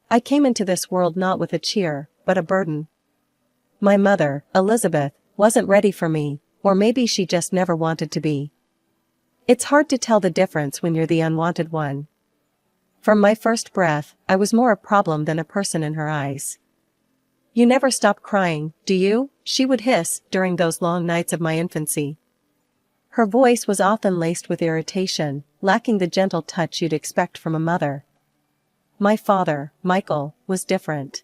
I came into this world not with a cheer, but a burden. My mother, Elizabeth, wasn't ready for me, or maybe she just never wanted to be. It's hard to tell the difference when you're the unwanted one. From my first breath, I was more a problem than a person in her eyes. "You never stop crying, do you?" she would hiss during those long nights of my infancy. Her voice was often laced with irritation, lacking the gentle touch you'd expect from a mother. My father, Michael, was different.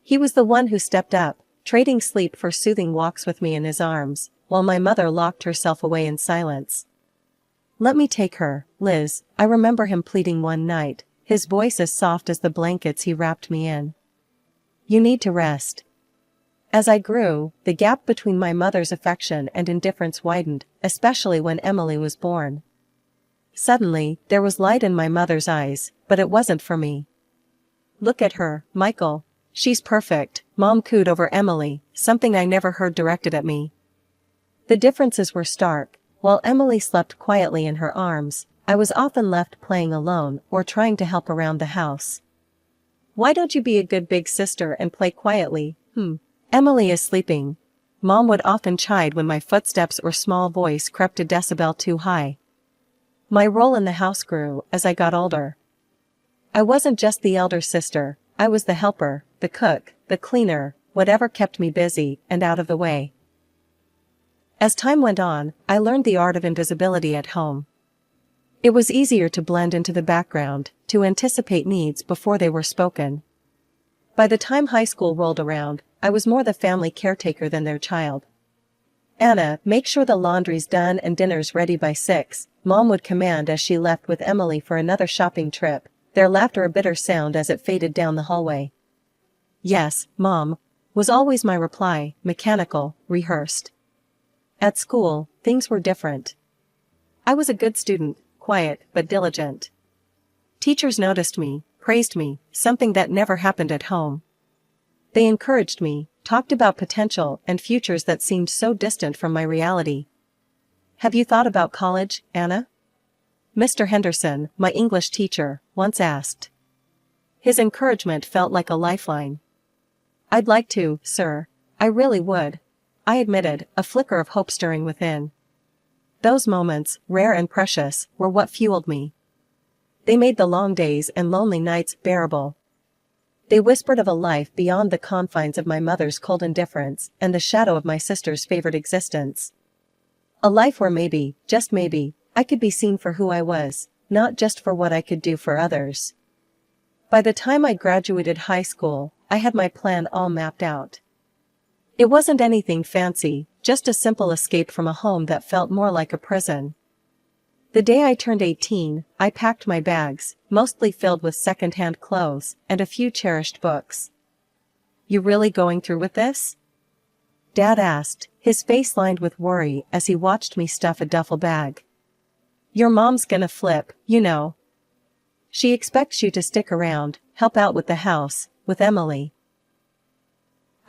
He was the one who stepped up, trading sleep for soothing walks with me in his arms, while my mother locked herself away in silence. "Let me take her, Liz," I remember him pleading one night, his voice as soft as the blankets he wrapped me in. "You need to rest." As I grew, the gap between my mother's affection and indifference widened, especially when Emily was born. Suddenly, there was light in my mother's eyes, but it wasn't for me. "Look at her, Michael. She's perfect," Mom cooed over Emily, something I never heard directed at me. The differences were stark. While Emily slept quietly in her arms, I was often left playing alone or trying to help around the house. "Why don't you be a good big sister and play quietly? Emily is sleeping." Mom would often chide when my footsteps or small voice crept a decibel too high. My role in the house grew as I got older. I wasn't just the elder sister, I was the helper, the cook, the cleaner, whatever kept me busy and out of the way. As time went on, I learned the art of invisibility at home. It was easier to blend into the background, to anticipate needs before they were spoken. By the time high school rolled around, I was more the family caretaker than their child. "Anna, make sure the laundry's done and dinner's ready by 6, Mom would command as she left with Emily for another shopping trip, their laughter a bitter sound as it faded down the hallway. "Yes, Mom," was always my reply, mechanical, rehearsed. At school, things were different. I was a good student, quiet but diligent. Teachers noticed me, praised me, something that never happened at home. They encouraged me, talked about potential and futures that seemed so distant from my reality. "Have you thought about college, Anna?" Mr. Henderson, my English teacher, once asked. His encouragement felt like a lifeline. "I'd like to, sir. I really would," I admitted, a flicker of hope stirring within. Those moments, rare and precious, were what fueled me. They made the long days and lonely nights bearable. They whispered of a life beyond the confines of my mother's cold indifference and the shadow of my sister's favored existence. A life where maybe, just maybe, I could be seen for who I was, not just for what I could do for others. By the time I graduated high school, I had my plan all mapped out. It wasn't anything fancy, just a simple escape from a home that felt more like a prison. The day I turned 18, I packed my bags, mostly filled with second-hand clothes and a few cherished books. "You really going through with this?" Dad asked, his face lined with worry as he watched me stuff a duffel bag. "Your mom's gonna flip, you know. She expects you to stick around, help out with the house, with Emily."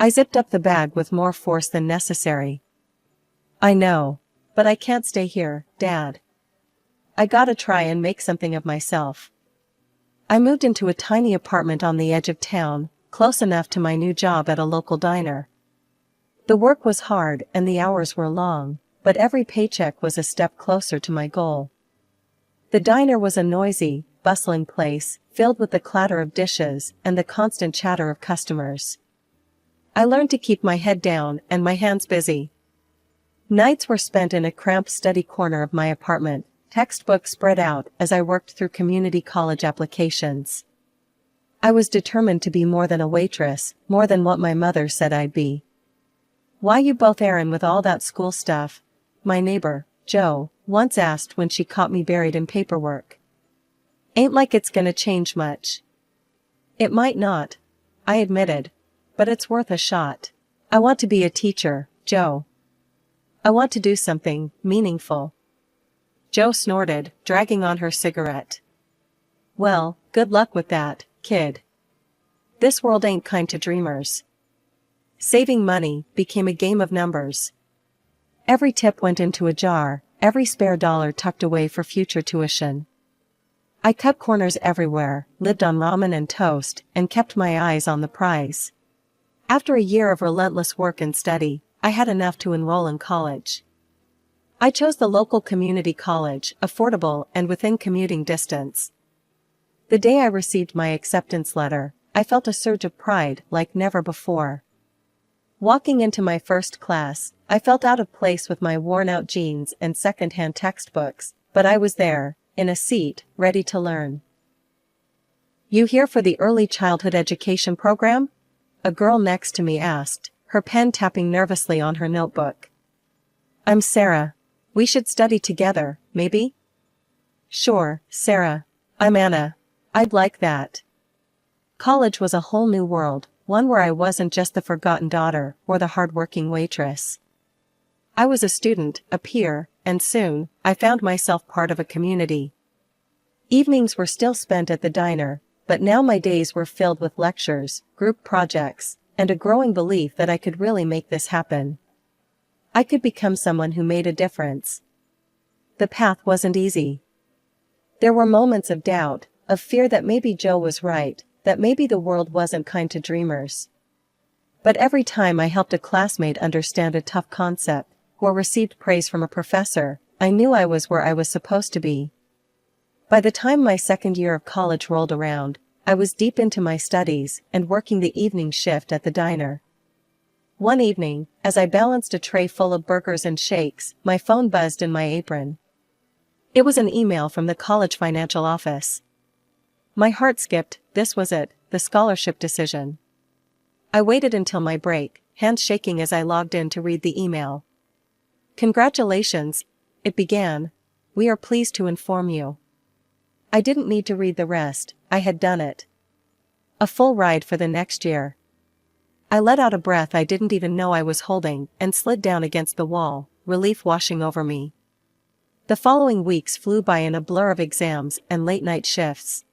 I zipped up the bag with more force than necessary. "I know. But I can't stay here, Dad. I gotta try and make something of myself." I moved into a tiny apartment on the edge of town, close enough to my new job at a local diner. The work was hard and the hours were long, but every paycheck was a step closer to my goal. The diner was a noisy, bustling place, filled with the clatter of dishes and the constant chatter of customers. I learned to keep my head down and my hands busy. Nights were spent in a cramped study corner of my apartment, textbooks spread out as I worked through community college applications. I was determined to be more than a waitress, more than what my mother said I'd be. "Why you both errand with all that school stuff?" my neighbor, Jo, once asked when she caught me buried in paperwork. "Ain't like it's gonna change much." "It might not," I admitted. "But it's worth a shot. I want to be a teacher, Jo. I want to do something meaningful." Jo snorted, dragging on her cigarette. "Well, good luck with that, kid. This world ain't kind to dreamers." Saving money became a game of numbers. Every tip went into a jar, every spare dollar tucked away for future tuition. I cut corners everywhere, lived on ramen and toast, and kept my eyes on the prize. After a year of relentless work and study, I had enough to enroll in college. I chose the local community college, affordable and within commuting distance. The day I received my acceptance letter, I felt a surge of pride like never before. Walking into my first class, I felt out of place with my worn-out jeans and second-hand textbooks, but I was there, in a seat, ready to learn. "You here for the early childhood education program?" a girl next to me asked, her pen tapping nervously on her notebook. "I'm Sarah. We should study together, maybe?" "Sure, Sarah. I'm Anna. I'd like that." College was a whole new world, one where I wasn't just the forgotten daughter or the hard-working waitress. I was a student, a peer, and soon, I found myself part of a community. Evenings were still spent at the diner, but now my days were filled with lectures, group projects, and a growing belief that I could really make this happen. I could become someone who made a difference. The path wasn't easy. There were moments of doubt, of fear that maybe Joe was right, that maybe the world wasn't kind to dreamers. But every time I helped a classmate understand a tough concept, or received praise from a professor, I knew I was where I was supposed to be. By the time my second year of college rolled around, I was deep into my studies and working the evening shift at the diner. One evening, as I balanced a tray full of burgers and shakes, my phone buzzed in my apron. It was an email from the college financial office. My heart skipped. This was it, the scholarship decision. I waited until my break, hands shaking as I logged in to read the email. "Congratulations," it began. "We are pleased to inform you." I didn't need to read the rest, I had done it. A full ride for the next year. I let out a breath I didn't even know I was holding and slid down against the wall, relief washing over me. The following weeks flew by in a blur of exams and late-night shifts.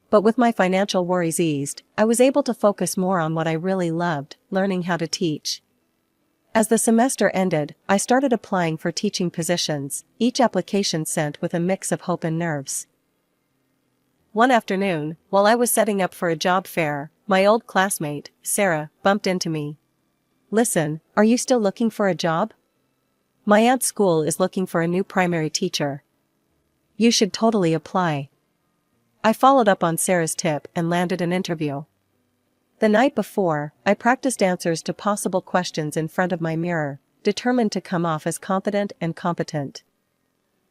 But with my financial worries eased, I was able to focus more on what I really loved, learning how to teach. As the semester ended, I started applying for teaching positions, each application sent with a mix of hope and nerves. One afternoon, while I was setting up for a job fair, my old classmate, Sarah, bumped into me. "Listen, are you still looking for a job? My aunt's school is looking for a new primary teacher. You should totally apply." I followed up on Sarah's tip and landed an interview. The night before, I practiced answers to possible questions in front of my mirror, determined to come off as confident and competent.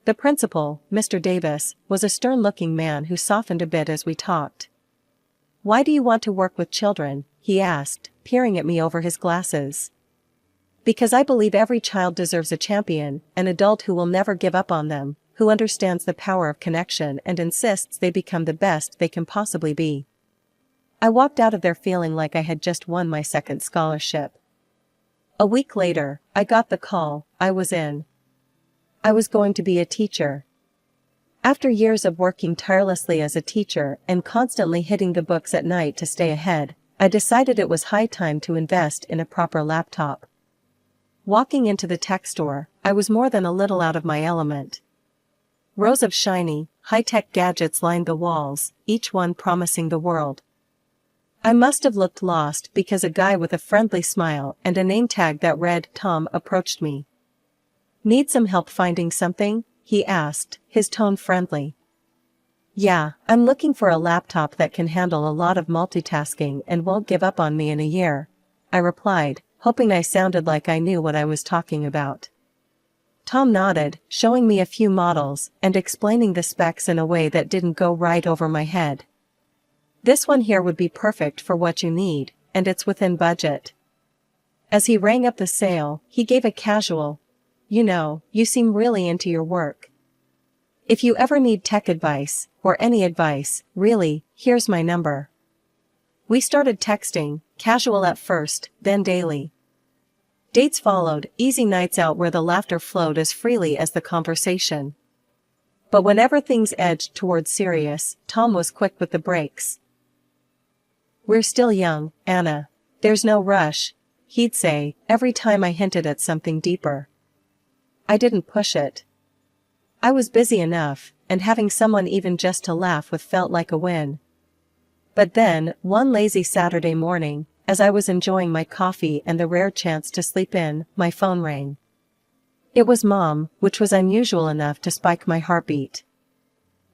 The principal, Mr. Davis, was a stern-looking man who softened a bit as we talked. "Why do you want to work with children?" he asked, peering at me over his glasses. "Because I believe every child deserves a champion, an adult who will never give up on them, who understands the power of connection and insists they become the best they can possibly be." I walked out of there feeling like I had just won my second scholarship. A week later, I got the call. I was in. I was going to be a teacher. After years of working tirelessly as a teacher and constantly hitting the books at night to stay ahead, I decided it was high time to invest in a proper laptop. Walking into the tech store, I was more than a little out of my element. Rows of shiny, high-tech gadgets lined the walls, each one promising the world. I must have looked lost because a guy with a friendly smile and a name tag that read Tom approached me. "Need some help finding something?" he asked, his tone friendly. "Yeah, I'm looking for a laptop that can handle a lot of multitasking and won't give up on me in a year," I replied, hoping I sounded like I knew what I was talking about. Tom nodded, showing me a few models and explaining the specs in a way that didn't go right over my head. "This one here would be perfect for what you need, and it's within budget." As he rang up the sale, he gave a casual, "You seem really into your work. If you ever need tech advice, or any advice, really, here's my number." We started texting, casual at first, then daily. Dates followed, easy nights out where the laughter flowed as freely as the conversation. But whenever things edged towards serious, Tom was quick with the brakes. "We're still young, Anna. There's no rush," he'd say, every time I hinted at something deeper. I didn't push it. I was busy enough, and having someone even just to laugh with felt like a win. But then, one lazy Saturday morning, as I was enjoying my coffee and the rare chance to sleep in, my phone rang. It was Mom, which was unusual enough to spike my heartbeat.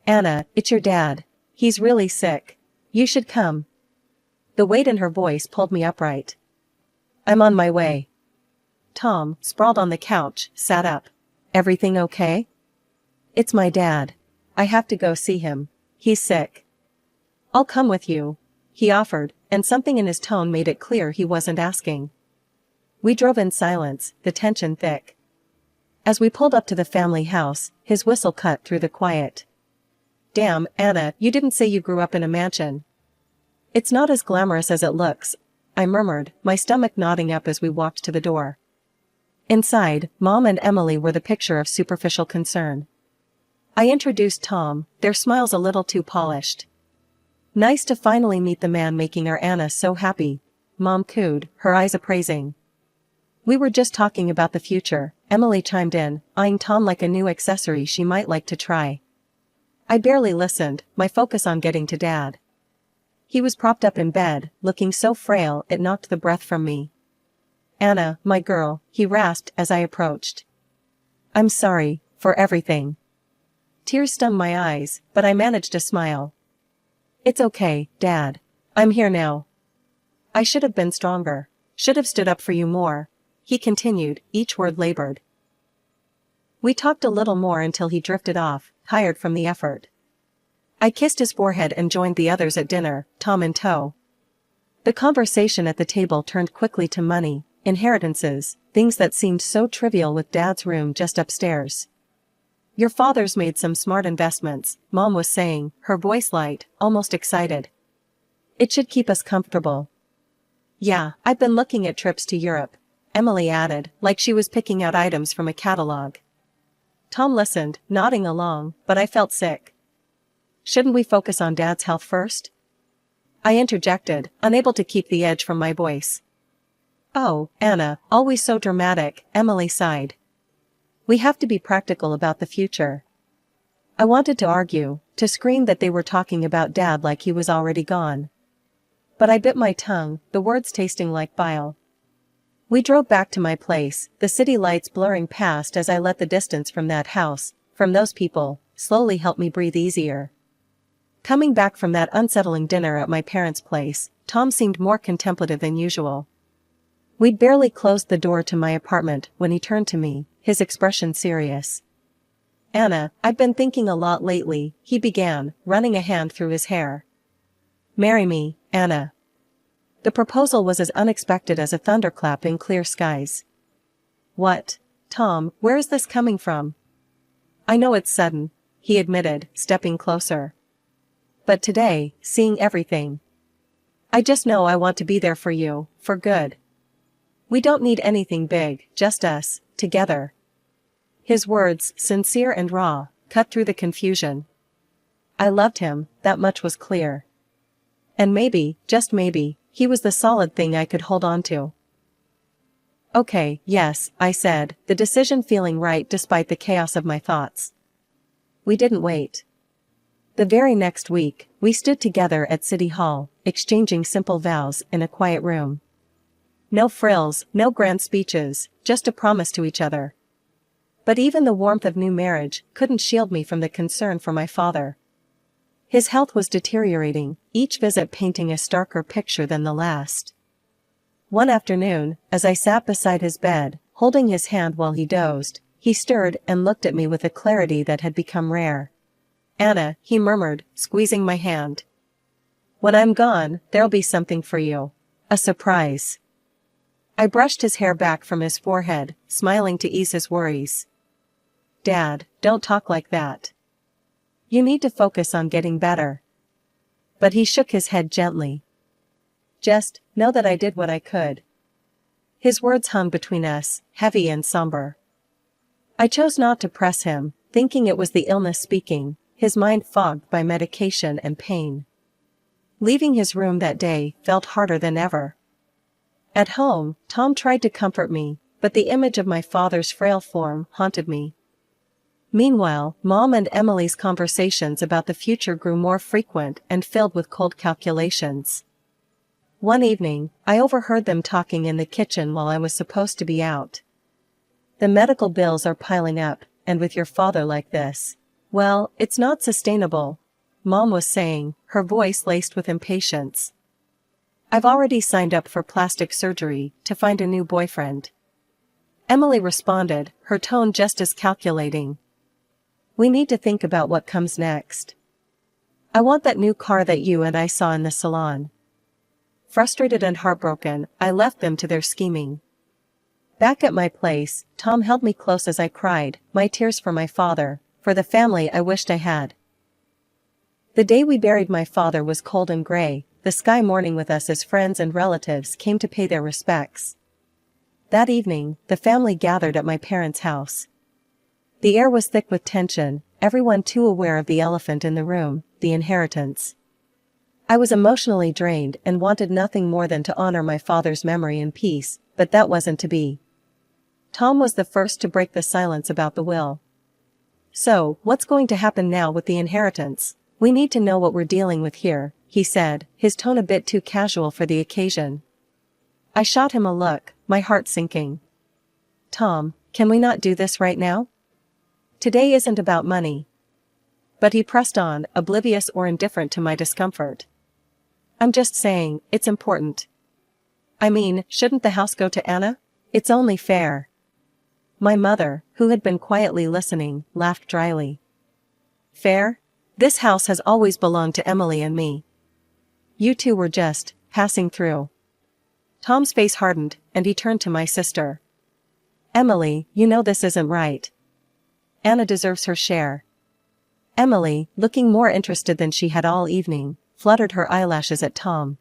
"Anna, it's your dad. He's really sick. You should come." The weight in her voice pulled me upright. "I'm on my way." Tom, sprawled on the couch, sat up. "Everything okay?" "It's my dad. I have to go see him. He's sick." "I'll come with you," he offered, and something in his tone made it clear he wasn't asking. We drove in silence, the tension thick. As we pulled up to the family house, his whistle cut through the quiet. "Damn, Anna, you didn't say you grew up in a mansion." "It's not as glamorous as it looks," I murmured, my stomach knotting up as we walked to the door. Inside, Mom and Emily were the picture of superficial concern. I introduced Tom, their smiles a little too polished. "Nice to finally meet the man making our Anna so happy," Mom cooed, her eyes appraising. "We were just talking about the future," Emily chimed in, eyeing Tom like a new accessory she might like to try. I barely listened, my focus on getting to Dad. He was propped up in bed, looking so frail it knocked the breath from me. "Anna, my girl," he rasped as I approached. "I'm sorry, for everything." Tears stung my eyes, but I managed a smile. "It's okay, Dad. I'm here now." "I should have been stronger. Should have stood up for you more," he continued, each word labored. We talked a little more until he drifted off, tired from the effort. I kissed his forehead and joined the others at dinner, Tom in tow. The conversation at the table turned quickly to money, inheritances, things that seemed so trivial with Dad's room just upstairs. "Your father's made some smart investments," Mom was saying, her voice light, almost excited. "It should keep us comfortable." "Yeah, I've been looking at trips to Europe," Emily added, like she was picking out items from a catalog. Tom listened, nodding along, but I felt sick. "Shouldn't we focus on Dad's health first?" I interjected, unable to keep the edge from my voice. "Oh, Anna, always so dramatic," Emily sighed. "We have to be practical about the future." I wanted to argue, to scream that they were talking about Dad like he was already gone. But I bit my tongue, the words tasting like bile. We drove back to my place, the city lights blurring past as I let the distance from that house, from those people, slowly help me breathe easier. Coming back from that unsettling dinner at my parents' place, Tom seemed more contemplative than usual. We'd barely closed the door to my apartment when he turned to me, his expression serious. "Anna, I've been thinking a lot lately," he began, running a hand through his hair. "Marry me, Anna." The proposal was as unexpected as a thunderclap in clear skies. "What? Tom, where is this coming from?" "I know it's sudden," he admitted, stepping closer. "But today, seeing everything. I just know I want to be there for you, for good. We don't need anything big, just us, together." His words, sincere and raw, cut through the confusion. I loved him, that much was clear. And maybe, just maybe, he was the solid thing I could hold on to. "Okay, yes," I said, the decision feeling right despite the chaos of my thoughts. We didn't wait. The very next week, we stood together at City Hall, exchanging simple vows in a quiet room. No frills, no grand speeches, just a promise to each other. But even the warmth of new marriage couldn't shield me from the concern for my father. His health was deteriorating, each visit painting a starker picture than the last. One afternoon, as I sat beside his bed, holding his hand while he dozed, he stirred and looked at me with a clarity that had become rare. "Anna," he murmured, squeezing my hand. "When I'm gone, there'll be something for you. A surprise." I brushed his hair back from his forehead, smiling to ease his worries. "Dad, don't talk like that. You need to focus on getting better." But he shook his head gently. "Just know that I did what I could." His words hung between us, heavy and somber. I chose not to press him, thinking it was the illness speaking, his mind fogged by medication and pain. Leaving his room that day felt harder than ever. At home, Tom tried to comfort me, but the image of my father's frail form haunted me. Meanwhile, Mom and Emily's conversations about the future grew more frequent and filled with cold calculations. One evening, I overheard them talking in the kitchen while I was supposed to be out. "The medical bills are piling up, and with your father like this, well, it's not sustainable," Mom was saying, her voice laced with impatience. "I've already signed up for plastic surgery to find a new boyfriend." Emily responded, her tone just as calculating. "We need to think about what comes next. I want that new car that you and I saw in the salon." Frustrated and heartbroken, I left them to their scheming. Back at my place, Tom held me close as I cried, my tears for my father, for the family I wished I had. The day we buried my father was cold and gray, the sky mourning with us as friends and relatives came to pay their respects. That evening, the family gathered at my parents' house. The air was thick with tension, everyone too aware of the elephant in the room, the inheritance. I was emotionally drained and wanted nothing more than to honor my father's memory in peace, but that wasn't to be. Tom was the first to break the silence about the will. "So, what's going to happen now with the inheritance? We need to know what we're dealing with here," he said, his tone a bit too casual for the occasion. I shot him a look, my heart sinking. "Tom, can we not do this right now? Today isn't about money." But he pressed on, oblivious or indifferent to my discomfort. "I'm just saying, it's important. I mean, shouldn't the house go to Anna? It's only fair." My mother, who had been quietly listening, laughed dryly. "Fair? This house has always belonged to Emily and me. You two were just passing through." Tom's face hardened, and he turned to my sister. "Emily, you know this isn't right. Anna deserves her share." Emily, looking more interested than she had all evening, fluttered her eyelashes at Tom.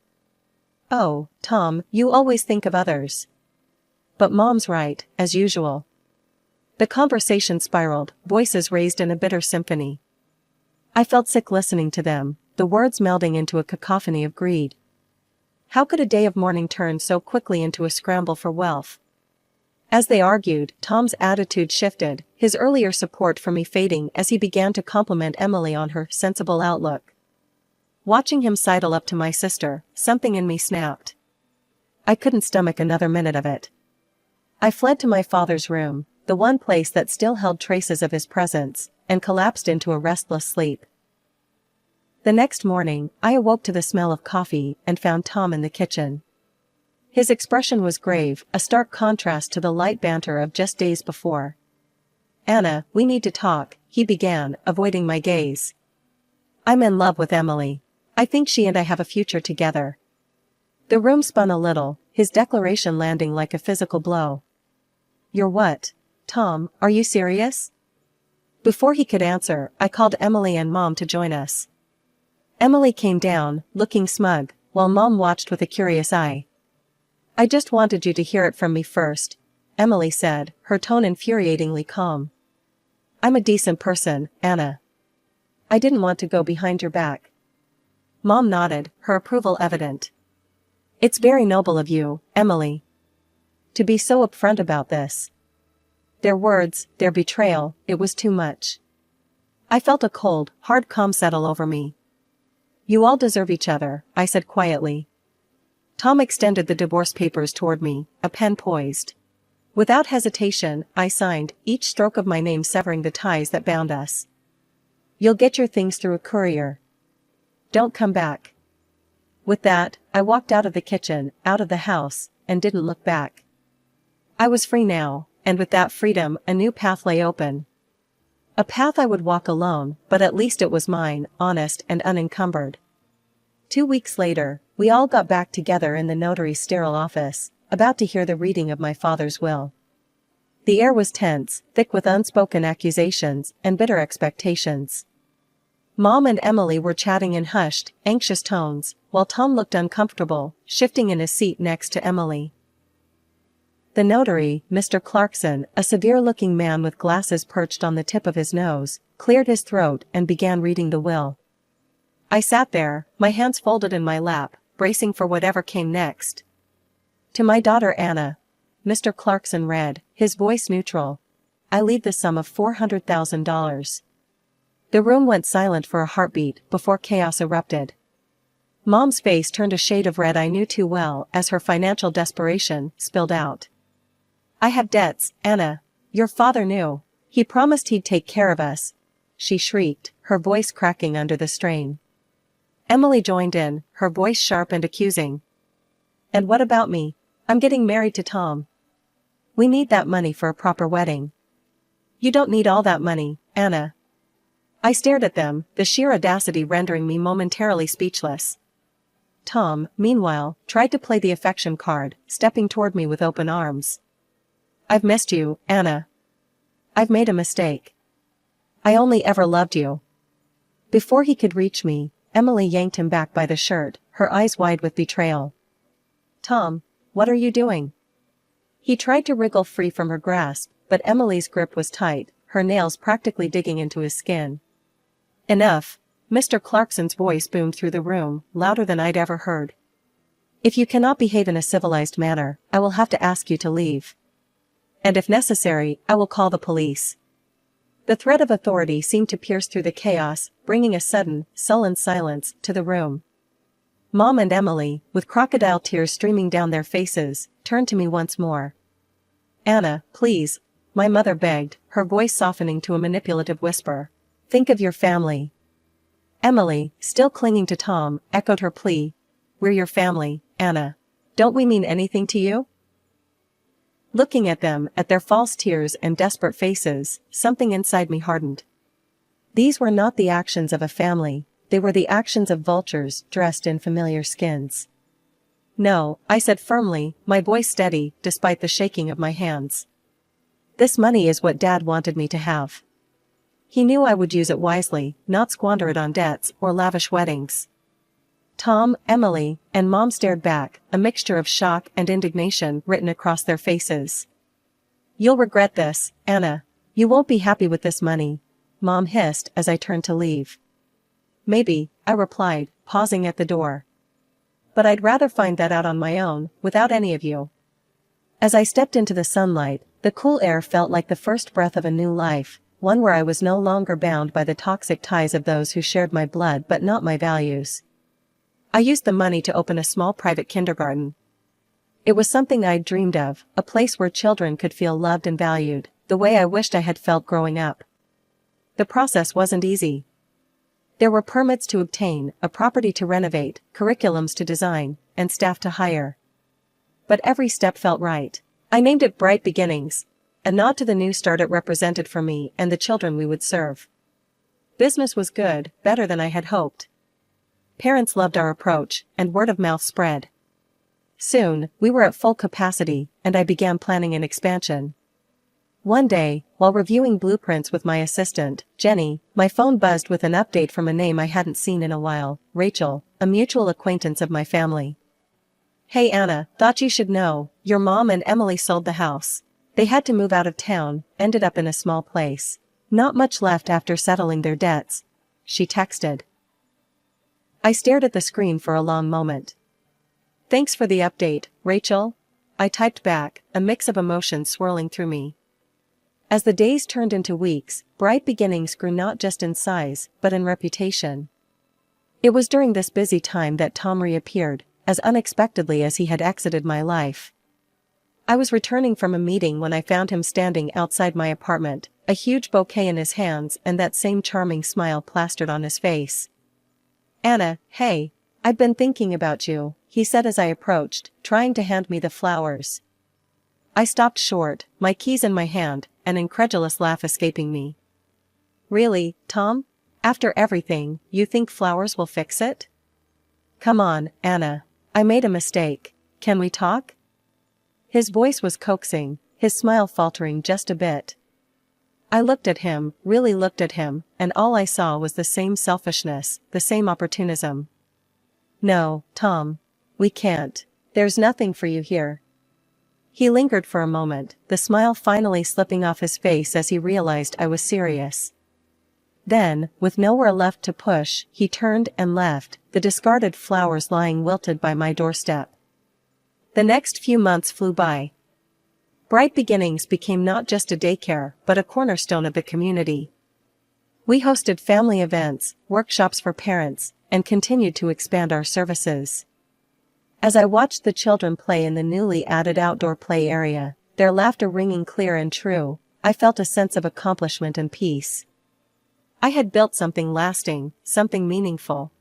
"Oh, Tom, you always think of others." But Mom's right, as usual. The conversation spiraled, voices raised in a bitter symphony. I felt sick listening to them, the words melding into a cacophony of greed. How could a day of mourning turn so quickly into a scramble for wealth? As they argued, Tom's attitude shifted, his earlier support for me fading as he began to compliment Emily on her sensible outlook. Watching him sidle up to my sister, something in me snapped. I couldn't stomach another minute of it. I fled to my father's room, the one place that still held traces of his presence, and collapsed into a restless sleep. The next morning, I awoke to the smell of coffee and found Tom in the kitchen. His expression was grave, a stark contrast to the light banter of just days before. "Anna, we need to talk," he began, avoiding my gaze. "I'm in love with Emily. I think she and I have a future together." The room spun a little, his declaration landing like a physical blow. "You're what? Tom, are you serious?" Before he could answer, I called Emily and Mom to join us. Emily came down, looking smug, while Mom watched with a curious eye. "I just wanted you to hear it from me first," Emily said, her tone infuriatingly calm. "I'm a decent person, Anna. I didn't want to go behind your back." Mom nodded, her approval evident. "It's very noble of you, Emily, to be so upfront about this." Their words, their betrayal, it was too much. I felt a cold, hard calm settle over me. "You all deserve each other," I said quietly. Tom extended the divorce papers toward me, a pen poised. Without hesitation, I signed, each stroke of my name severing the ties that bound us. "You'll get your things through a courier. Don't come back." With that, I walked out of the kitchen, out of the house, and didn't look back. I was free now, and with that freedom, a new path lay open. A path I would walk alone, but at least it was mine, honest and unencumbered. 2 weeks later, we all got back together in the notary's sterile office, about to hear the reading of my father's will. The air was tense, thick with unspoken accusations and bitter expectations. Mom and Emily were chatting in hushed, anxious tones, while Tom looked uncomfortable, shifting in his seat next to Emily. The notary, Mr. Clarkson, a severe-looking man with glasses perched on the tip of his nose, cleared his throat and began reading the will. I sat there, my hands folded in my lap, bracing for whatever came next. "To my daughter Anna," Mr. Clarkson read, his voice neutral. I leave the sum of $400,000. The room went silent for a heartbeat before chaos erupted. Mom's face turned a shade of red I knew too well as her financial desperation spilled out. I have debts, Anna. Your father knew. He promised he'd take care of us, she shrieked, her voice cracking under the strain. Emily joined in, her voice sharp and accusing. And what about me? I'm getting married to Tom. We need that money for a proper wedding. You don't need all that money, Anna. I stared at them, the sheer audacity rendering me momentarily speechless. Tom, meanwhile, tried to play the affection card, stepping toward me with open arms. I've missed you, Anna. I've made a mistake. I only ever loved you. Before he could reach me, Emily yanked him back by the shirt, her eyes wide with betrayal. Tom, what are you doing? He tried to wriggle free from her grasp, but Emily's grip was tight, her nails practically digging into his skin. Enough. Mr. Clarkson's voice boomed through the room, louder than I'd ever heard. If you cannot behave in a civilized manner, I will have to ask you to leave. And if necessary, I will call the police. The threat of authority seemed to pierce through the chaos, bringing a sudden, sullen silence to the room. Mom and Emily, with crocodile tears streaming down their faces, turned to me once more. Anna, please, my mother begged, her voice softening to a manipulative whisper. Think of your family. Emily, still clinging to Tom, echoed her plea. We're your family, Anna. Don't we mean anything to you? Looking at them, at their false tears and desperate faces, something inside me hardened. These were not the actions of a family, they were the actions of vultures dressed in familiar skins. No, I said firmly, my voice steady, despite the shaking of my hands. This money is what Dad wanted me to have. He knew I would use it wisely, not squander it on debts or lavish weddings. Tom, Emily, and Mom stared back, a mixture of shock and indignation written across their faces. You'll regret this, Anna. You won't be happy with this money, Mom hissed as I turned to leave. Maybe, I replied, pausing at the door. But I'd rather find that out on my own, without any of you. As I stepped into the sunlight, the cool air felt like the first breath of a new life, one where I was no longer bound by the toxic ties of those who shared my blood but not my values. I used the money to open a small private kindergarten. It was something I'd dreamed of, a place where children could feel loved and valued, the way I wished I had felt growing up. The process wasn't easy. There were permits to obtain, a property to renovate, curriculums to design, and staff to hire. But every step felt right. I named it Bright Beginnings, a nod to the new start it represented for me and the children we would serve. Business was good, better than I had hoped. Parents loved our approach, and word of mouth spread. Soon, we were at full capacity, and I began planning an expansion. One day, while reviewing blueprints with my assistant, Jenny, my phone buzzed with an update from a name I hadn't seen in a while, Rachel, a mutual acquaintance of my family. Hey Anna, thought you should know, your mom and Emily sold the house. They had to move out of town, ended up in a small place. Not much left after settling their debts, she texted. I stared at the screen for a long moment. Thanks for the update, Rachel, I typed back, a mix of emotions swirling through me. As the days turned into weeks, Bright Beginnings grew not just in size, but in reputation. It was during this busy time that Tom reappeared, as unexpectedly as he had exited my life. I was returning from a meeting when I found him standing outside my apartment, a huge bouquet in his hands and that same charming smile plastered on his face. Anna, hey, I've been thinking about you, he said as I approached, trying to hand me the flowers. I stopped short, my keys in my hand, an incredulous laugh escaping me. Really, Tom? After everything, you think flowers will fix it? Come on, Anna. I made a mistake. Can we talk? His voice was coaxing, his smile faltering just a bit. I looked at him, really looked at him, and all I saw was the same selfishness, the same opportunism. No, Tom. We can't. There's nothing for you here. He lingered for a moment, the smile finally slipping off his face as he realized I was serious. Then, with nowhere left to push, he turned and left, the discarded flowers lying wilted by my doorstep. The next few months flew by. Bright Beginnings became not just a daycare but a cornerstone of the community. We hosted family events, workshops for parents, and continued to expand our services. As I watched the children play in the newly added outdoor play area, their laughter ringing clear and true, I felt a sense of accomplishment and peace. I had built something lasting, something meaningful.